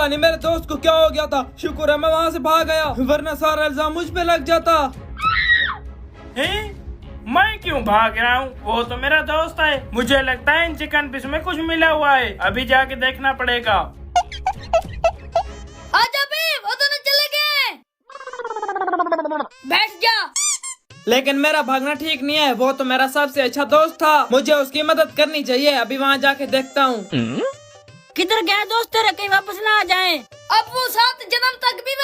पता नहीं मेरे दोस्त को क्या हो गया था। शुक्र है मैं वहाँ से भाग गया, वरना सारा इल्जाम मुझ पे लग जाता। मैं क्यों भाग रहा हूँ? वो तो मेरा दोस्त है। मुझे लगता है इन चिकन पीस में कुछ मिला हुआ है, अभी जाके देखना पड़ेगा। आजा बे, वो दोनों चले गए। बैठ जा। लेकिन मेरा भागना ठीक नहीं है, वो तो मेरा सबसे अच्छा दोस्त था, मुझे उसकी मदद करनी चाहिए। अभी वहाँ जाके देखता हूँ। किधर गए दोस्त तेरे, कहीं वापस ना आ जाएं। अब वो 7 जन्म तक भी